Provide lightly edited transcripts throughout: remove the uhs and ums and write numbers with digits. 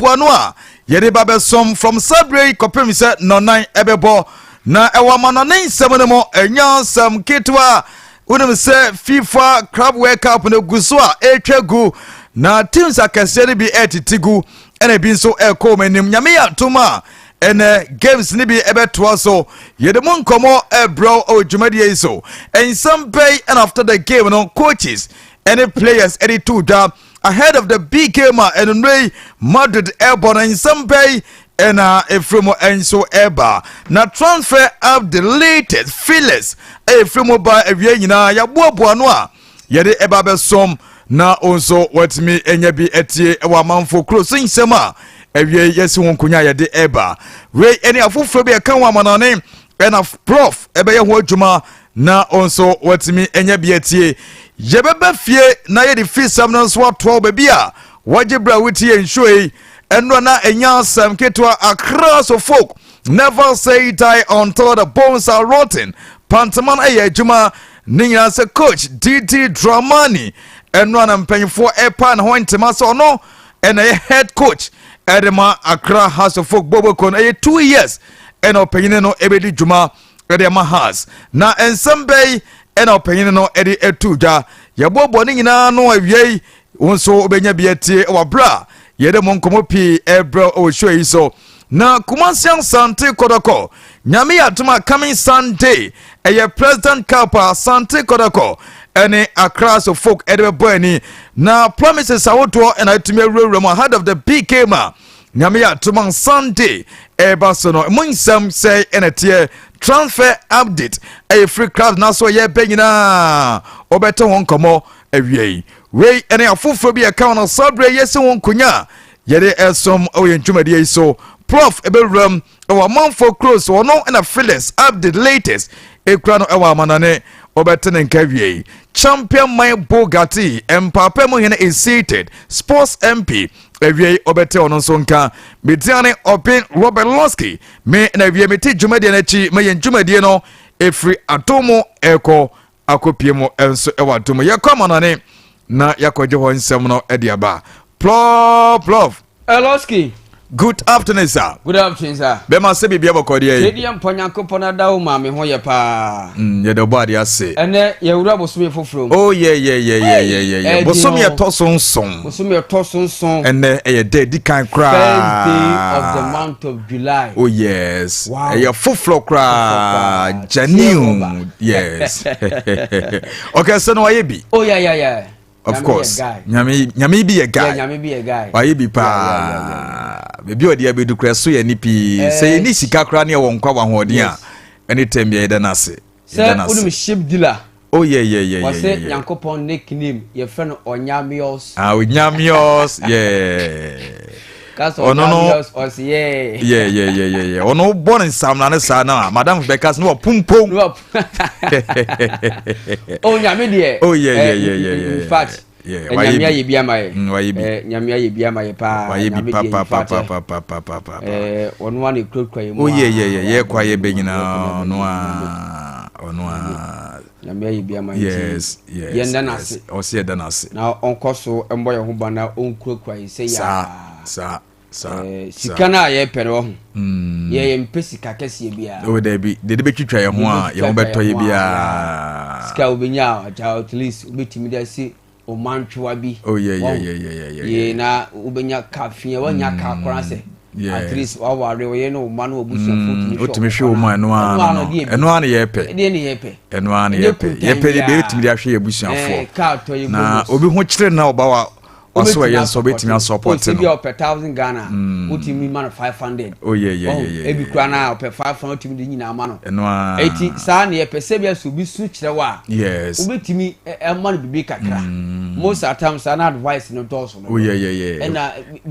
boa no a yede ba besom from Sabre kopem se nonan ebebo na ewa manonen nsem no mo enya nsem ketwa unim se FIFA Club World Cup no guso a etwagu na teams akese bi etitigu ene bi nso ekomenim nyame ya toma ene games ni bi ebeto so yede mo nkomo ebro o dwumadie so ensem pay and after the game no coaches any players any two job ahead of the BECHEM and Ray Madrid airborne and some pay and Efremo Enso Eba. Now transfer up the latest feelers Efremo by Eviena Yabuanoa Yede Eba Som na also what me enyabi etie ewa manfo closing sema Evie yes won kunya yede Eba Ray any afufro be kan wa manane and of prof ebe ye ho adwuma na also what me enyabi etie yebebe fie na ye di fi sam no so 12 baby a wajebra wuti enhwei eno na enya sam ketwa across of folk never say die until the bones are rotten pantaman aye adwuma ninya se coach DT Dramani eno na mpanyfo epa na ho ntema so no ena head coach edema Accra House of Folk Bobokon 2 years eno panyine no ebedi dwuma edema has na ensembei ena opanyin no edi etuja yebobo ni nyina no awie wonso obenya biete wabra yede monkomo pi ebro o show yi so na kumansian sante kodoko nyame atuma coming Sunday eye president kapa sante kodoko ene Accra so folk edebe boani na promises awoto ena atumi awurawura ahead of the BECHEM nyame atuma Sunday eba so no munsam say enetie transfer update a free club na so ye benyina obeto won komo awie we ene afufo bi account na Sabre yesi won kunya yede esom oye ntwumade so prof ebewram our man for close ono na feelings update latest ekura no ewa manane obeto ne nkawie champion my Bogatti empapa mo hene is seated sports MP ewie obete ono so nka mediane open Robert Losky me na ewie meti dwumadie na chi me dwumadie no efri atomo eko akopie mo enso ewa atomo yakoma nane na yakoje ho nsem no ediaba plov Losky. Good afternoon, sir. Good afternoon, sir. Be ma se bibia bokodi e. Dedi amponyankopon ada wo ma me ho ye pa. Ye do body ase. Ene ye wura bosome foforo. Oh yeah. Bosome etosonson. Bosome etosonson. Ene ye day di kan kra. First day of the month of July. Oh yes. Wow. Ye foforo kra. Genuine. Yes. Okay, so no ye bi. Oh yeah. Of course. Nyame be a guy. Yeah, nyame be a guy. Why be pa? Baby odi abedu kra so ye nipi. Say ni sika kra na won kwa hoden a. Anytime be da na se. Say unu ship dealer. Oh yeah. Was say Yankopon nickname your friend Onyamios. Ah, Onyamios. Yeah. Cause Onyamios was yeah. Ono born in Sam na sa na Madam Bekas no pum. Oh nyame de. Oh yeah. In fact, yeah. Nyame ye bia mai. Nyame ye bia mai pa. Why be pa. Ono wan e krokwa ye mu. Oh yeah. Kwa ye be nyina no a. Nyame ye bia mai. Yes. Ye nda na se. O se da na se. Na onkoso embo ye ho bana onkrokwa ye se ya. Sa. Sikana ye pero ye mpesika kese bia. Oh there be de be twitwa ye ho a ye ho beto ye bia. Sika obenya at least obetimi da se o mantwa bi. Oh yeah. Ye na obenya kafie wanya ka kwara se. At least aware we no man obusu fotu. Otimi hwe o man no a. Eno an ye pe. De ne ye pe. Eno an ye pe. Ye pe de be timi da hwe ebusuafo. Ka to ye na obi ho kire na obawa also yen so betimi support no. Obi o per 1000 Ghana. Otimi man 500. Oh yeah. Ebi kura na per 500 otimi de nyina ama no. Eno a. Eti sa na ye pe se bia so bi su kire wa. Yes. Obetimi e man bibi kakra. Most of times an advice no does no. Oh yeah. And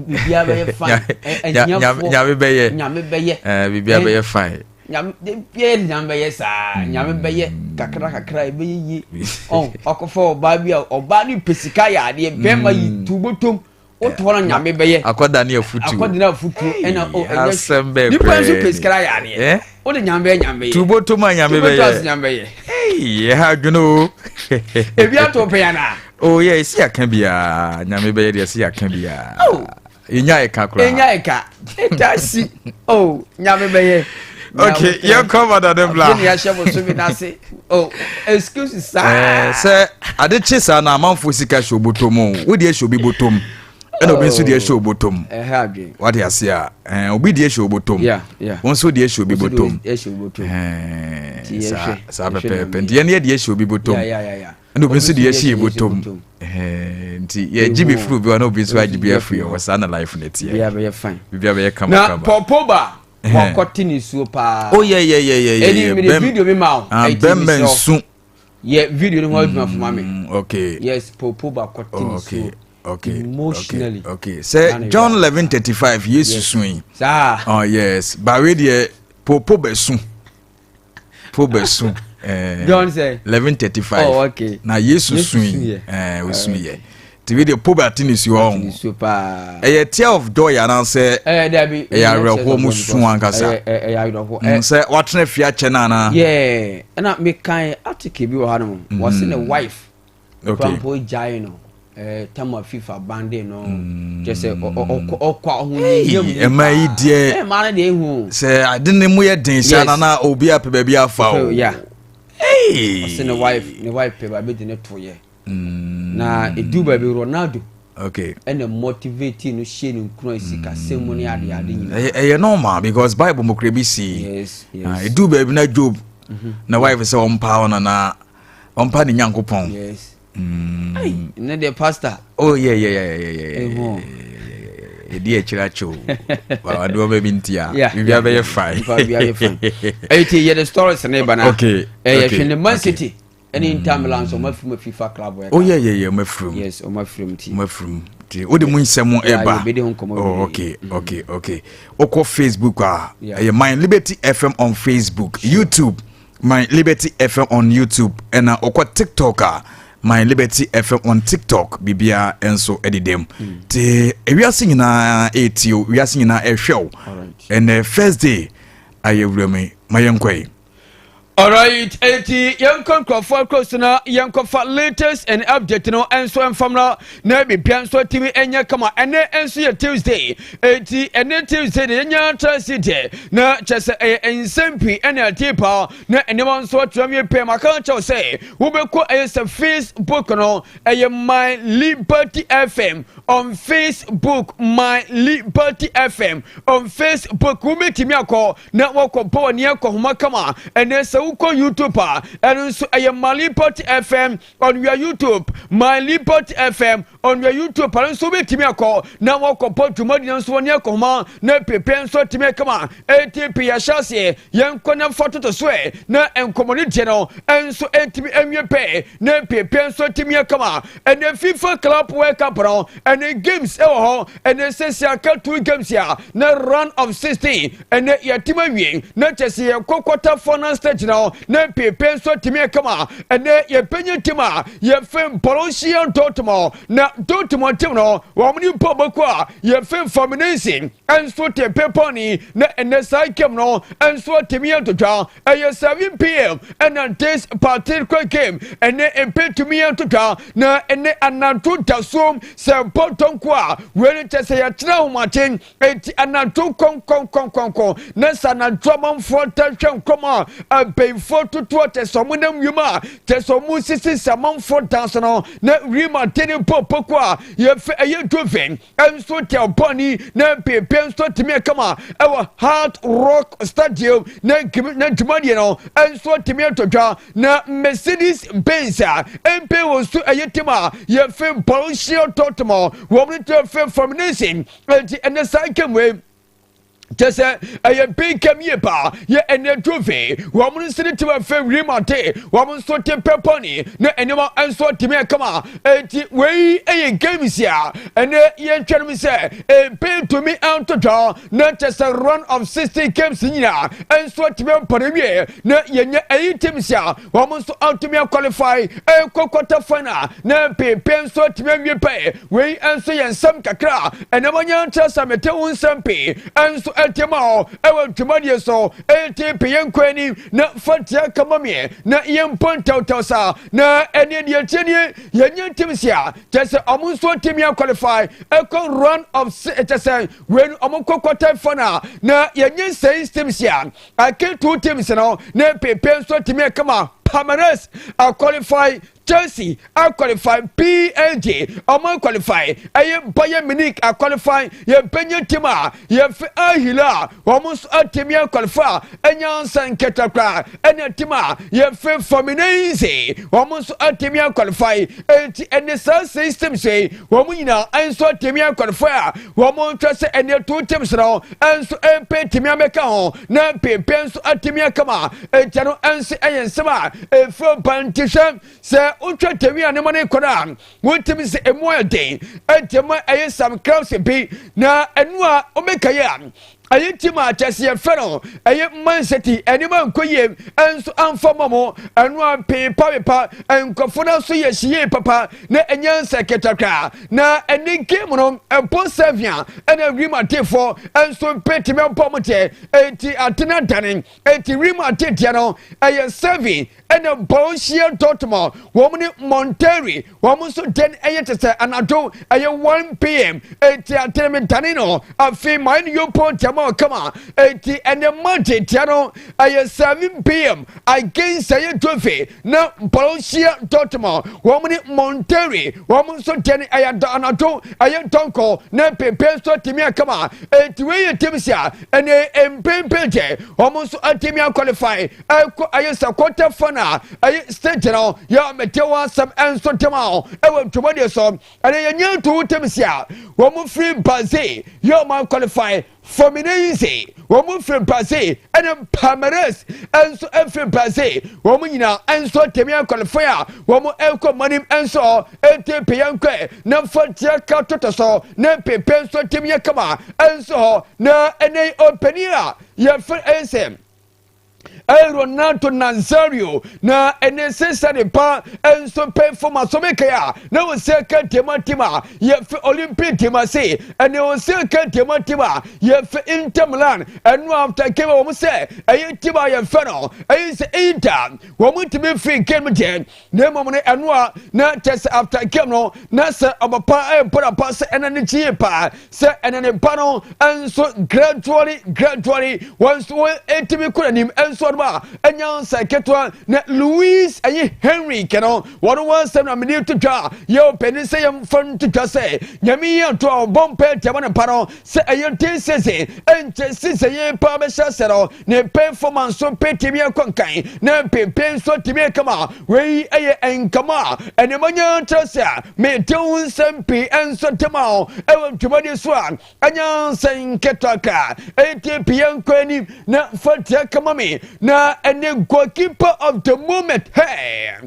bibia be fine. Nyame be ye. Bibia be ye fine. Nyame be ye sa. Nyame be ye kakra be yi. Oh, akofo oba bia oba ni pesika ya de be ma yi tubotom. O to na nyame be ye. Akoda na afutu. Ena o enye. Ni penso pesika ya de. O de nyame ye. Tubotom nyame be ye. Hey, ha dwuno. Ebi ato pe ya na. Oh yeah, see I can be nyame be there see I can be Oh, Inya ekakura. Enya eka. Etasi. Oh, nyame beye. Okay, you cover the bla. Ni ya shebo so bi na se. Oh, excuse sir. Say ade chisa na amanfo sika show botom. Wo de show bi botom. Ena obi nso de show botom. Ha adwen. What you say obi de show botom. Yeah. Won so de show bi botom. Show botom. Sa pepe. De ne de show bi botom. Yeah. Ena obi nso de show botom. Nti ye jibi fru bi na obi nso ajibi afri o sa na life net ye. Yeah, be fine. Bibia be kama na kama. popoba wakoti ni suo pa. Oh yeah. Any video me ma. Bemben su. Yeah, video no hold me for mama. Okay. Yes, popoba koti ni suo. Okay. Emotionally. Okay. Say John 11:35 Jesus swing. Sir. Oh yes. But we dey popo besu. John say 11:35. Oh, okay. Na Jesus swing. We swing here. Ti we dey poverty ni si ho. Super. Tear of joy and say there be. Ya reho mu su ankasa. Ya reho. Say watne fia che na na. Yeah. And me kan article bi wo ha no. Was in a wife. Okay. Pampo jai no. Tama FIFA bande no. Just say okwa ho yem. E mai die. Ma na de hu. Say adene mu ye den sha na obi ape ba bi afa o. Yeah. Hey. Was in a wife pe ba be de ne to ye. Na edu ba bi Ronaldo. Okay. And motivate no share no kro isika semu ne ade nyina. Eh normal because Bible mo kre bi si. Yes. Edu ba bi na Job. Na wife say on pa na on pa ni Nyankopon. Yes. Ay, na the pastor. Oh yeah. Edi echira cho. Wa do ba bi ntia. Bibia be fine. Bibia be fine. Eti the stories na ba na. Okay. From Man City. Any Inter Milan so ma from FIFA club. Oh yeah, ma from. Yes, o ma from ti. Ma from ti. O de mu nsemo eba. Oh okay. Oko Facebook My Liberty FM on Facebook, YouTube, My Liberty FM on YouTube, and oko TikTok My Liberty FM on TikTok. Bibia enso edidem. Ti ewiase nyina etio, ewiase nyina ehwew. And first day ayewreme mayenkoi. Alright, eti yankon crofo close na yankon fa latest and update no enso enfamna na bibia enso timi enya kama ene enso ye Tuesday eti ene Tuesday de enya transite na chese ensempi ene atipa na ene wanso atwamye pe maka cha say wo beko ese Facebook no My Liberty FM on Facebook, My Liberty FM on Facebook. Wo metimi akọ na wokopo ne akọ kama ene uko YouTube and also My Liberty FM on your YouTube, My Liberty FM on your YouTube and so be timi akọ na wokopo tumodi nso ne akọ na pepe nso timi kama ATP ya shase yenko na photo to swe na enkomoni no enso etimi enwepe na pepe nso timi kama and FIFA club World Cup no and games and social two games ya na run of 16 and yatima wi na chese quarter final stage no na pepe so timi kama and ye penye tima ye fem Borussia Dortmund na Dortmund team no wo mni pobako a ye fem Fluminense and so te peponi na and side game no and so timi antotwa 7 p.m. and this particular game and empe timi antotwa na and ananto tasom se potonko a we chese ya tena humaten eti ananto kon na sananto manfo tatwa koma abefo tutu te somunam yuma te somu sisi samanfo dance no na rima tene popoko a ye fe ye doven enso te oponi na pepe enso timi kama ewa Hard Rock Stadium na tumadi no enso timi totwa na Mercedes Benz empe wo su ayetima ye fe Borussia Dortmund wo mte fe Fluminense enti ene saikemwe just a big camera, ye and a trophy. Woman sitting to a fair remonte, woman sort of peponi, no animal and sort to me come on. Way a game is here, and ye tell me say, a pay to me out to draw, not just a run of 60 games in here, and sort to me per year, no ye 8 teams here, woman so out to me qualify, a quarter final, no pay pen sort to me pay, way and say and some kakra, and a man just a metal some pay, and so atema ewa tumadi so eti piyen kwani na fatia kama me na yempon tawtawsa na ene de chenie yenye timsia just omunso timia qualify eko run of just when omunko quarter final na yenye timsia ake two teams no na pepe so timia kama Palmeiras qualify Chelsea qualify PSG qualify Bayern Munich qualify Benye Tima Ahila almost Timia qualify Enyansan Ketakra Tima Fluminense almost Timia qualify and the system say Womina and so Timia qualify Womon trust and the two teams now and so Timia Mekao na Penso Timia Kama Chano Ansi and Sama from Pantisha say Ultra Temi and money Koran. What Tim is a more day. And Tema I some crowds be na Enwa Omekayan. I tima chasi ya feno aye Man City anyone koye enso amfa momo anwa pe pa en kofuna so ye hie papa na enyansa ketaka na eni game no empo savia ena rima tefo enso petime mpomote enti atena danen enti rima tetia no aye servi ena Borussia Dortmund womni Monterrey womuso den aye tese anado aye 1 p.m. enti atena danino afi mine you point come on, 80 and the Monte Tiano, I 7 p.m. against a trophy. Now, Borussia Dortmund, woman Monterrey, woman so 10 I am Donato, I am Tonko, Nape Pesto Timia Kama, 8 way Timisia, and a Pempente, almost a Timia qualify. I used a quarter fana, I Stentino, Ya Metewa, some answer tomorrow, I went to my son, and I knew to Timisia, woman free Bazé, your man qualify. Fluminense, woman from Brazil, and Palmeiras, and so from Brazil, woman now, and so Temia qualifier, woman elko money and so, and Pianque, no for Jacka Totoso, no Pepe, so Temia Kama, and so, no, and they open here, your first SM. Ronaldo Nazario na necessary pa enso performance omekaya na o second tema ye fe Olympic tema say and o second tema ye fe Inter Milan and no after game o say ayi tema ye fe no ayi say Inter wo mutimi free game den na mo ne anwa na test after game no na say obapa empora pass enani chie pa say enani pa no enso gradually once we etimi kuranim enso ba enyansa ketwa na Luis ayi Henry keno one was na minute to twa yo penise yam fun to twa say nyami ya to bompe tabana paro say ayi tese enche sise ye pa be sero ne performance so petimi akonkan na pepe so timi kama we ayi enkama enemanya trasa me tun sempi enso temao e tumadi so enyansa ketwa ka etipian kwani na fatia kama me na and the goalkeeper of the moment, hey,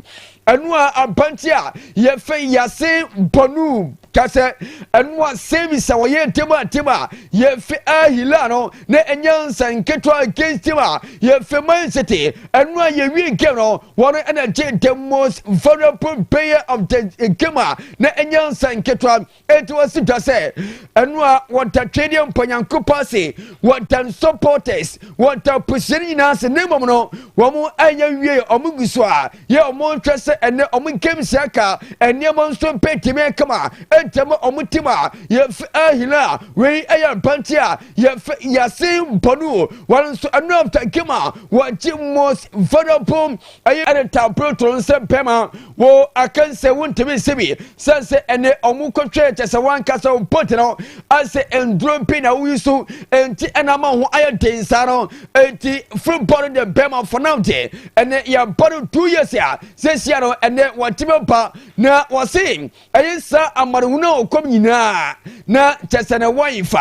and what a bunch ya, ye fe yase bonu. Kase enwa service awo ye tema ye fe ahilano na enyansa nketwa against tema ye fe Man City enwa ye wi game no one energy the most vulnerable player of the game na enyansa nketwa it was to say enwa what a trading panyanko pass what supporters what a position nas nemo no womu anya wi omuguso a ye omu twese ene omu game saka ene mo so petime kama Tama omutima yef ahila we ayan pantia yef yasin bonu one so enough kema what most vulnerable ayan tapro se pema wo akan se wontimi sebi sense ene omu kotwe chese wan kasa potino ase endropi na wisu enti enama ho ayan tensa no enti football de pema for now de ene ya bodu 2 years ya sesia no ene watime pa na wasing ayan sa amaru no kom nyina na tesana wife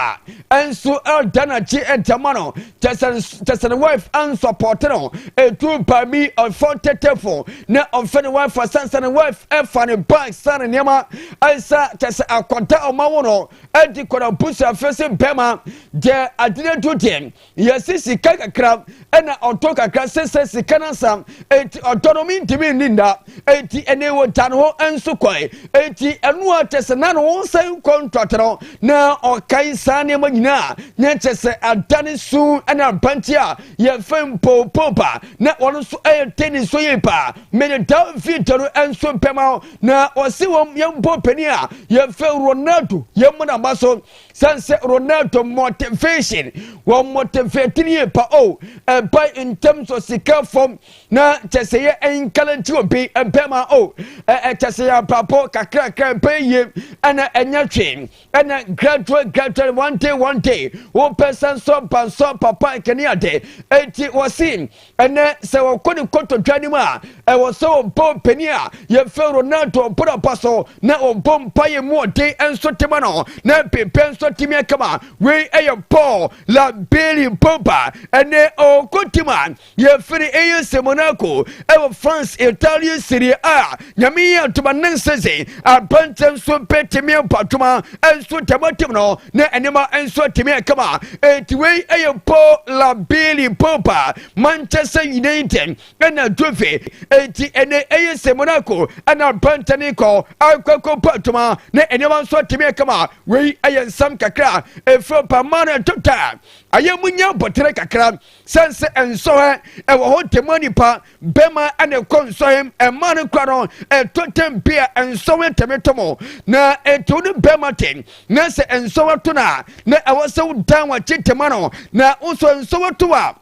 enso eldanachi entamano tesana wife and support no etu pa mi on 40 na on fene wife sansa wife e fane bank sana niama asa tesa akwanta omawo no enti kora busa fese bema je adine duden yesi sika kakra ena oto kakra sese sika nansam enti autonomy ntimi ninda enti ene wo tan ho enso kwai enti enu atese na no san contract no na okai sane manyina nya chese adane su ena bantia ye fem popa na wono so tennis so ye pa me da fitoro enso pema na osi wom yempo pani a ye fe Ronaldo yemuna maso sanse Ronaldo motivation wo motivating ye pa by in terms of sika form na chese ye enkalanti obi empema chese ya papo kakra pay ana enya twen ana gradual one day one person so papa kani ade enti wosin ene se wo koni koto twani ma e wo so bom pani a ye fe Ronaldo pura paso na bom paye mo de enso tema no na pepe enso timia kama we Paul la Billy Pogba ene o kotima ye firi AS Monaco e France Italy Serie A nyami atuma nansese abantem so petimia patuma enso tematim no na enema enso timia kama etiwe Paul la Billy Pogba Manchester United ena trophy eti ene AS Monaco ana bantani ko akoko patuma na enema so timia kama we ensam kakra efo pamana tota ayemunya botere kakra sense enso e wo hotemani pa bema ane konso emane kwaro totem bia enso temetomo na etudu bema ten na se enso to na awose dan wa chitemano na uso enso to a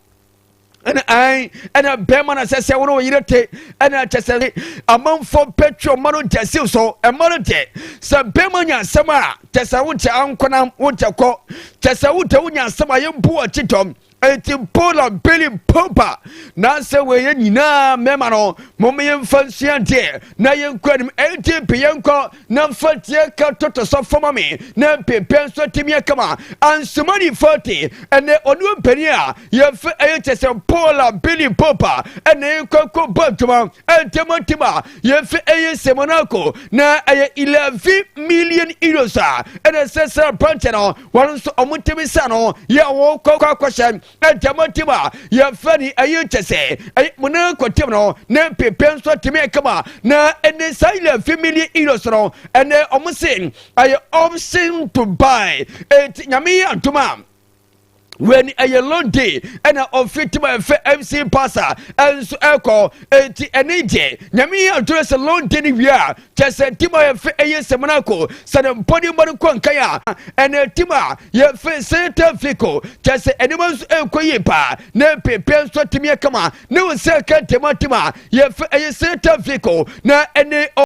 ana bema na sese wono yirete ana chese amanfo petro mano jase so e mano de se bema nya sama chese wuche ankona wuche ko chese wuche wunya sama yembu achitom eti Paul Billy Pogba na se we nyina mema no mom ye mfansia de na ye nkwanim eti piyenko na mfatie ka toto so foma me na pepe so timia kama ansumani 40 ene onu mpani a ye fe chese Paul Billy Pogba ene kokko batuma entemotima ye fe Monaco na 11 million euros ene sesa branch no won so omutimisa no ye wo kokko kwashan entamotima ya fani ayechese Monaco tim no na pepe so timia kama na ene saile 5 million euros no ene omusin ay option to buy nyame antuma when a yellow day and a official MC passer and so echo enije nyami address a long day we are just a tima AS Monaco san body man kwankaya and a tima ye center fico just animals ekoyepa na pepe so timia kama no second tima ye center fico na ene